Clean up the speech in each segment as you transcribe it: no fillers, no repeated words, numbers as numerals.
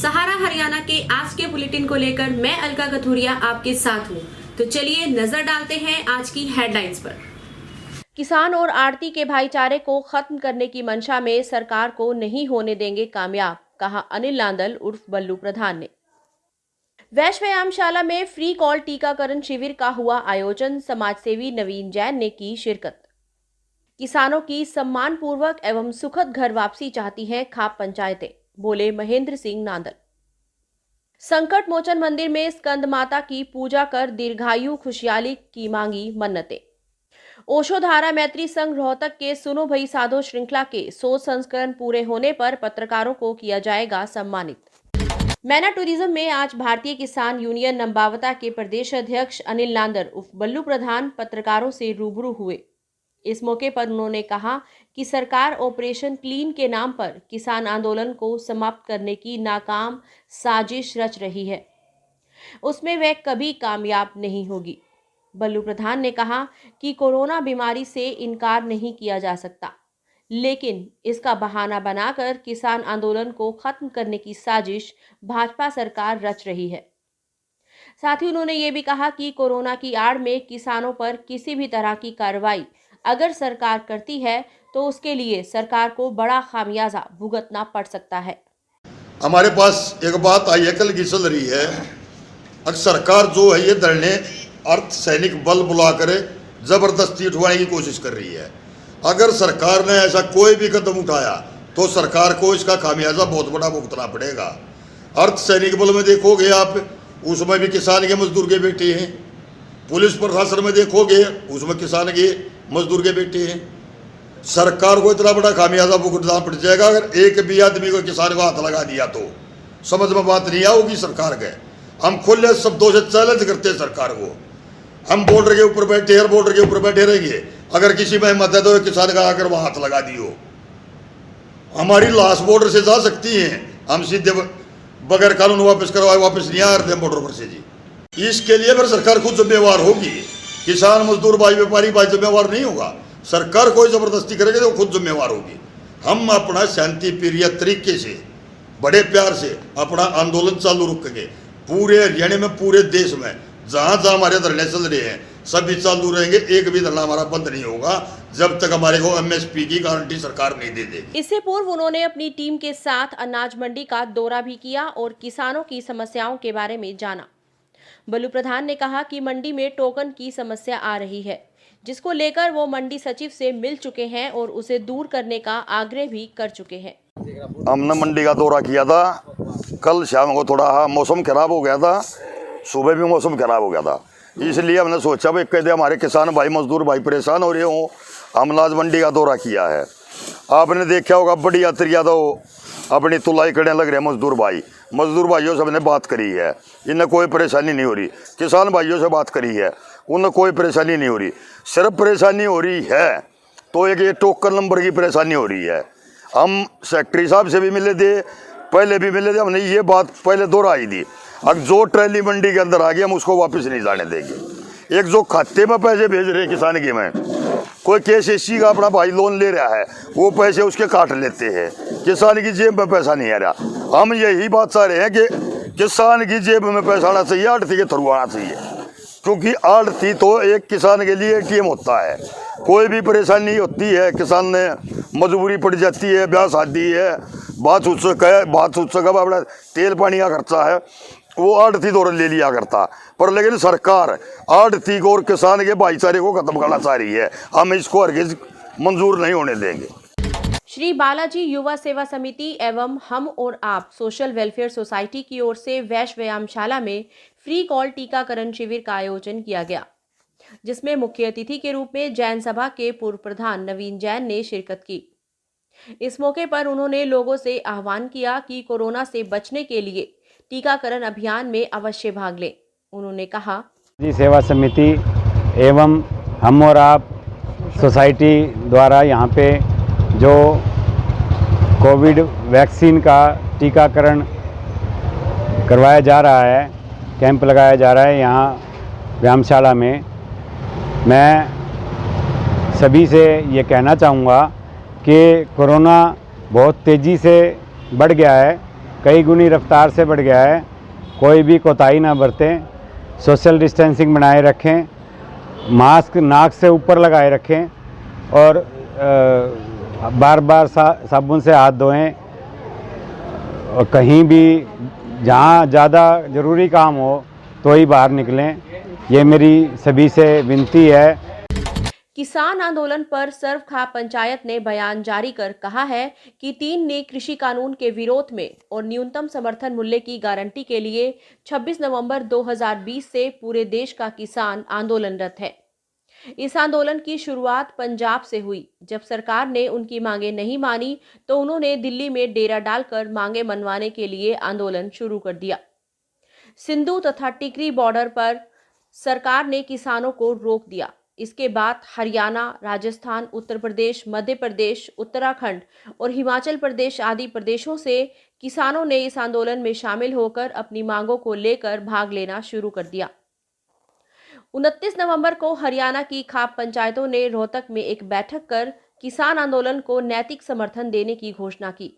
सहारा हरियाणा के आज के बुलेटिन को लेकर मैं अलका कथुरिया आपके साथ हूं। तो चलिए नजर डालते हैं आज की हेडलाइंस पर। किसान और आड़ती के भाईचारे को खत्म करने की मंशा में सरकार को नहीं होने देंगे कामयाब, कहा अनिल लांदल उर्फ बल्लू प्रधान ने। वैश्य व्यायामशाला में फ्री कॉल टीकाकरण शिविर का हुआ आयोजन, समाजसेवी नवीन जैन ने की शिरकत। किसानों की सम्मानपूर्वक एवं सुखद घर वापसी चाहती हैं खाप पंचायतें, बोले महेंद्र सिंह नांदल। संकट मोचन मंदिर में स्कंद माता की पूजा कर दीर्घायु खुशहाली की मांगी मन्नतें। ओशो धारा मैत्री संघ रोहतक के सुनो भई साधो श्रृंखला के 100 संस्करण पूरे होने पर पत्रकारों को किया जाएगा सम्मानित। मैना टूरिज्म में आज भारतीय किसान यूनियन नंबावता के प्रदेश अध्यक्ष अनिल लांदर उर्फ बल्लू प्रधान पत्रकारों से रूबरू हुए। इस मौके पर उन्होंने कहा कि सरकार ऑपरेशन क्लीन के नाम पर किसान आंदोलन को समाप्त करने की नाकाम साजिश रच रही है, उसमें वह कभी कामयाब नहीं होगी। बल्लू प्रधान ने कहा कि कोरोना बीमारी से इनकार नहीं किया जा सकता, लेकिन इसका बहाना बनाकर किसान आंदोलन को खत्म करने की साजिश भाजपा सरकार रच रही है। साथ ही उन्होंने ये भी कहा कि कोरोना की आड़ में किसानों पर किसी भी तरह की कार्रवाई अगर सरकार करती है तो उसके लिए सरकार को बड़ा खामियाजा भुगतना पड़ सकता है। हमारे पास एक बात आई है, कल की चल रही है, अगर सरकार जो है ये धरने अर्ध सैनिक बल बुला कर जबरदस्ती उठवाने की कोशिश कर रही है। अगर सरकार ने ऐसा कोई भी कदम उठाया तो सरकार को इसका खामियाजा बहुत बड़ा भुगतना पड़ेगा। अर्ध सैनिक बल में देखोगे आप, उसमें भी किसान के मजदूर के बेटे हैं। पुलिस प्रशासन में देखोगे उसमें किसान के मजदूर के बेटे हैं। सरकार को इतना बड़ा खामियाजा भुगतना पड़ जाएगा अगर एक भी आदमी को किसान को हाथ लगा दिया तो समझ में बात नहीं आएगी सरकार के। हम खुले शब्दों से चैलेंज करते हैं सरकार को। हम बॉर्डर के ऊपर बैठे हैं, बॉर्डर के ऊपर बैठे रहेंगे, अगर किसी में हिम्मत है तो किसान का आकर वहां हाथ लगा दियो। हमारी लाश बॉर्डर से जा सकती है, हम सीधे बगैर कानून वापस करवाए वापस नहीं आ रहे बॉर्डर पर से जी। इसके लिए फिर सरकार खुद जिम्मेवार होगी। किसान मजदूर भाई व्यापारी भाई जिम्मेवार नहीं होगा, सरकार कोई जबरदस्ती करेगी तो खुद जिम्मेवार होगी। हम अपना शांति प्रिय तरीके से बड़े प्यार से अपना आंदोलन चालू रखेंगे। पूरे हरियाणा में, पूरे देश में जहां जहां हमारे धरने चल रहे हैं सभी चालू रहेंगे। एक भी धरना हमारा बंद नहीं होगा जब तक हमारे को एमएसपी की गारंटी सरकार नहीं दे देगी। इससे पूर्व उन्होंने अपनी टीम के साथ अनाज मंडी का दौरा भी किया और किसानों की समस्याओं के बारे में जाना। बल्लू प्रधान ने कहा कि मंडी में टोकन की समस्या आ रही है, जिसको लेकर वो मंडी सचिव से मिल चुके हैं और उसे दूर करने का आग्रह भी कर चुके हैं। हमने मंडी का दौरा किया था, कल शाम को थोड़ा मौसम खराब हो गया था, सुबह भी मौसम खराब हो गया था, इसलिए हमने सोचा भाई कहते हमारे किसान भाई मजदूर भाई परेशान हो रहे हो, हम अनाज मंडी का दौरा किया है। आपने देखा होगा बड़ी यात्रियाँ तो अपनी तुलाई करने लग रहे मजदूर भाइयों से हमने बात करी है, इन्हें कोई परेशानी नहीं हो रही। किसान भाइयों से बात करी है, उन्हें कोई परेशानी नहीं हो रही। सिर्फ परेशानी हो रही है तो एक ये टोकन नंबर की परेशानी हो रही है। हम सेक्रेटरी साहब से भी मिले थे, पहले भी मिले थे, हमने ये बात पहले दोहराई थी। अब जो ट्रैली मंडी के अंदर आ गई हम उसको वापस नहीं जाने देंगे। एक जो खाते में पैसे भेज रहे किसान के में, कोई केसीसी का अपना भाई लोन ले रहा है, वो पैसे उसके काट लेते हैं, किसान की जेब में पैसा नहीं आ रहा। हम यही बात चाह रहे हैं कि किसान की जेब में पैसा आना चाहिए, आड़ती के थ्रू आना चाहिए, क्योंकि आड़ती तो एक किसान के लिए एटीएम होता है। कोई भी परेशानी होती है, किसान ने मजबूरी पड़ जाती है, ब्याह शादी है, बात उत्सुक अपना तेल पानी का खर्चा है, वो आड़ती दौर ले लिया करता। पर लेकिन सरकार आड़ती को और किसान के भाईचारे को खत्म करना चाह रही है, हम इसको हरगिज मंजूर नहीं होने देंगे। श्री बालाजी युवा सेवा समिति एवं हम और आप सोशल वेलफेयर सोसाइटी की ओर से वैश्य व्यायामशाला में फ्री कॉल टीकाकरण शिविर का आयोजन किया गया, जिसमें मुख्य अतिथि के रूप में जैन सभा के पूर्व प्रधान नवीन जैन ने शिरकत की। इस मौके पर उन्होंने लोगों से आह्वान किया कि कोरोना से बचने के लिए टीकाकरण अभियान में अवश्य भाग लें। उन्होंने कहा, जी सेवा समिति एवं हम और आप सोसाइटी द्वारा यहाँ पे जो कोविड वैक्सीन का टीकाकरण करवाया जा रहा है, कैंप लगाया जा रहा है यहाँ व्यायामशाला में, मैं सभी से ये कहना चाहूँगा कि कोरोना बहुत तेज़ी से बढ़ गया है कई गुनी रफ्तार से बढ़ गया है। कोई भी कोताही ना बरतें, सोशल डिस्टेंसिंग बनाए रखें, मास्क नाक से ऊपर लगाए रखें और बार बार साबुन से हाथ धोएं और कहीं भी जहाँ ज़्यादा ज़रूरी काम हो तो ही बाहर निकलें। ये मेरी सभी से विनती है। किसान आंदोलन पर सर्वखा पंचायत ने बयान जारी कर कहा है कि 3 ने कृषि कानून के विरोध में और न्यूनतम समर्थन मूल्य की गारंटी के लिए 26 नवंबर 2020 से पूरे देश का किसान आंदोलनरत है। इस आंदोलन की शुरुआत पंजाब से हुई। जब सरकार ने उनकी मांगे नहीं मानी तो उन्होंने दिल्ली में डेरा डालकर मांगे मनवाने के लिए आंदोलन शुरू कर दिया। सिंधु तथा टिकरी बॉर्डर पर सरकार ने किसानों को रोक दिया। इसके बाद हरियाणा, राजस्थान, उत्तर प्रदेश, मध्य प्रदेश, उत्तराखंड और हिमाचल प्रदेश आदि प्रदेशों से किसानों ने इस आंदोलन में शामिल होकर अपनी मांगों को लेकर भाग लेना शुरू कर दिया। 29 नवंबर को हरियाणा की खाप पंचायतों ने रोहतक में एक बैठक कर किसान आंदोलन को नैतिक समर्थन देने की घोषणा की,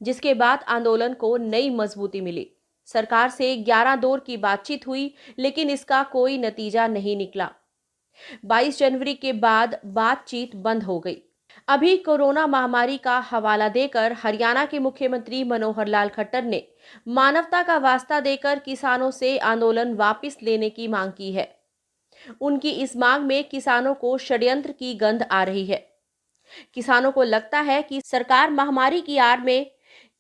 जिसके बाद आंदोलन को नई मजबूती मिली। सरकार से 11 दौर की बातचीत हुई, लेकिन इसका कोई नतीजा नहीं निकला। 22 जनवरी के बाद बातचीत बंद हो गई। अभी कोरोना महामारी का हवाला देकर हरियाणा के मुख्यमंत्री मनोहर लाल खट्टर ने मानवता का वास्ता देकर किसानों से आंदोलन वापस लेने की मांग की है। उनकी इस मांग में किसानों को षड्यंत्र की गंध आ रही है। किसानों को लगता है कि सरकार महामारी की आड़ में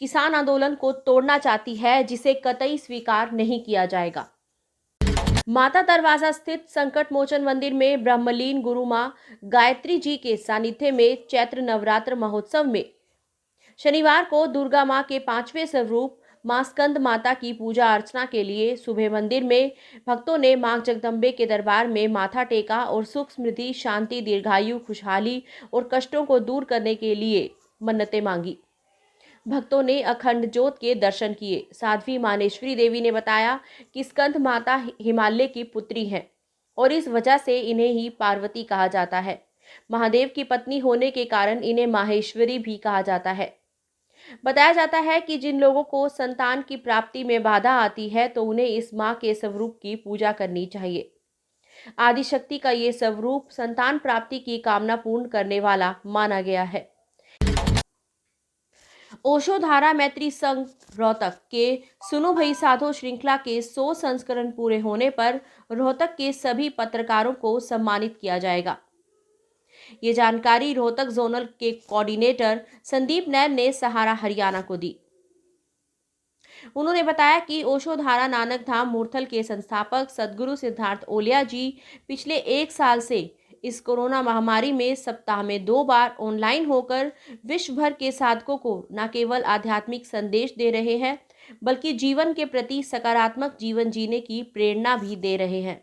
किसान आंदोलन को तोड़ना चाहती है, जिसे कतई स्वीकार नहीं किया जाएगा। माता दरवाजा स्थित संकट मोचन मंदिर में ब्रह्मलीन गुरु मां गायत्री जी के सानिध्य में चैत्र नवरात्र महोत्सव में शनिवार को दुर्गा मां के 5वें स्वरूप मां स्कंद माता की पूजा अर्चना के लिए सुबह मंदिर में भक्तों ने मां जगदम्बे के दरबार में माथा टेका और सुख समृद्धि, शांति, दीर्घायु, खुशहाली और कष्टों को दूर करने के लिए मन्नतें मांगी। भक्तों ने अखंड ज्योत के दर्शन किए। साध्वी मानेश्वरी देवी ने बताया कि स्कंद माता हिमालय की पुत्री हैं और इस वजह से इन्हें ही पार्वती कहा जाता है। महादेव की पत्नी होने के कारण इन्हें माहेश्वरी भी कहा जाता है। बताया जाता है कि जिन लोगों को संतान की प्राप्ति में बाधा आती है तो उन्हें इस मां के स्वरूप की पूजा करनी चाहिए। आदिशक्ति का ये स्वरूप संतान प्राप्ति की कामना पूर्ण करने वाला माना गया है। ओशो धारा मैत्री संघ रोहतक के सुनो भाई साधो श्रृंखला के 100 संस्करण पूरे होने पर रोहतक के सभी पत्रकारों को सम्मानित किया जाएगा। ये जानकारी रोहतक जोनल के कोऑर्डिनेटर संदीप नैन ने सहारा हरियाणा को दी। उन्होंने बताया कि ओशो धारा नानक धाम मूर्थल के संस्थापक सदगुरु सिद्धार्थ ओलिया जी पिछले 1 साल से इस कोरोना महामारी में सप्ताह में 2 बार ऑनलाइन होकर विश्व भर के साधकों को न केवल आध्यात्मिक संदेश दे रहे हैं, बल्कि जीवन के प्रति सकारात्मक जीवन जीने की प्रेरणा भी दे रहे हैं।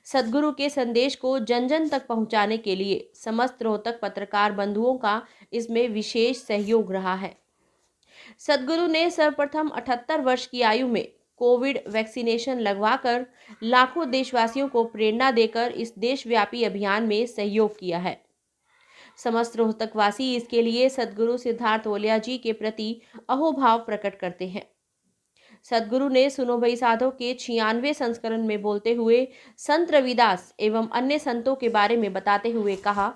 सदगुरु के संदेश को जन जन तक पहुंचाने के लिए समस्त रोहतक पत्रकार बंधुओं का इसमें विशेष सहयोग रहा है। सदगुरु ने सर्वप्रथम 78 वर्ष की आयु में कोविड वैक्सीनेशन लगवाकर लाखों देशवासियों को प्रेरणा देकर इस देशव्यापी अभियान में सहयोग किया है। समस्त रोहतकवासी इसके लिए सदगुरु सिद्धार्थ ओलिया जी के प्रति अहोभाव प्रकट करते हैं। सदगुरु ने सुनो भाई साधो के 96वें संस्करण में बोलते हुए संत रविदास एवं अन्य संतों के बारे में बताते हुए कहा,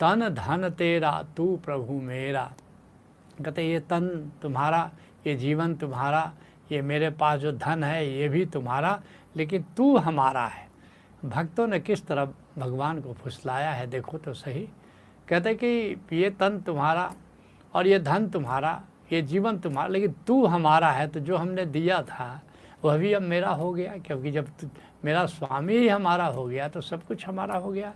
तन धन तेरा तू प्रभु मेरा। कहते ये तन तुम्हारा, ये जीवन तुम्हारा, ये मेरे पास जो धन है ये भी तुम्हारा, लेकिन तू हमारा है। भक्तों ने किस तरह भगवान को फुसलाया है देखो तो सही। कहते कि ये तन तुम्हारा और ये धन तुम्हारा, ये जीवन तुम्हारा, लेकिन तू हमारा है। तो जो हमने दिया था वह भी अब मेरा हो गया, क्योंकि जब मेरा स्वामी ही हमारा हो गया तो सब कुछ हमारा हो गया।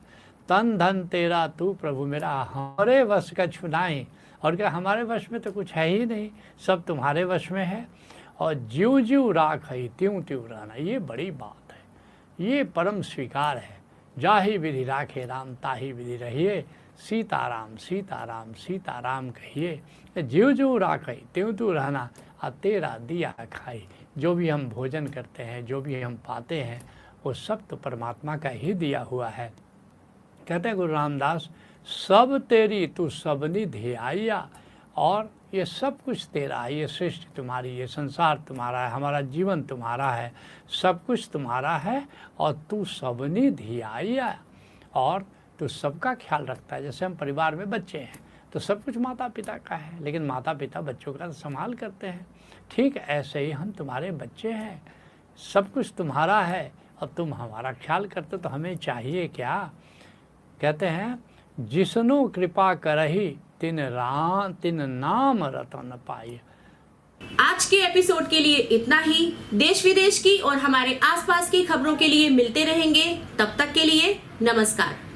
तन धन तेरा तू प्रभु मेरा, हमारे वश का छुनाई। और क्या हमारे वश में तो कुछ है ही नहीं, सब तुम्हारे वश में है। और ज्यों ज्यों राख है त्यों त्यों रहना, ये बड़ी बात है, ये परम स्वीकार है। जाहि विधि राखे राम ताहि विधि रहिए, सीताराम सीताराम सीताराम कहिए। ज्यों ज्यों राख है त्यों त्यों रहना, और तेरा दिया खाई। जो भी हम भोजन करते हैं, जो भी हम पाते हैं, वो सब तो परमात्मा का ही दिया हुआ है। कहते हैं गुरु रामदास, सब तेरी तू सबनी धियाइया। और ये सब कुछ तेरा है, ये सृष्टि तुम्हारी, ये संसार तुम्हारा है, हमारा जीवन तुम्हारा है, सब कुछ तुम्हारा है। और तू सबने धियाया, और तू सबका ख्याल रखता है। जैसे हम परिवार में बच्चे हैं तो सब कुछ माता पिता का है, लेकिन माता पिता बच्चों का संभाल करते हैं। ठीक ऐसे ही हम तुम्हारे बच्चे हैं, सब कुछ तुम्हारा है और तुम हमारा ख्याल करते। तो हमें चाहिए क्या? कहते हैं जिसनो कृपा करही तिन नाम रतन पाई। आज के एपिसोड के लिए इतना ही। देश विदेश की और हमारे आसपास की खबरों के लिए मिलते रहेंगे। तब तक के लिए नमस्कार।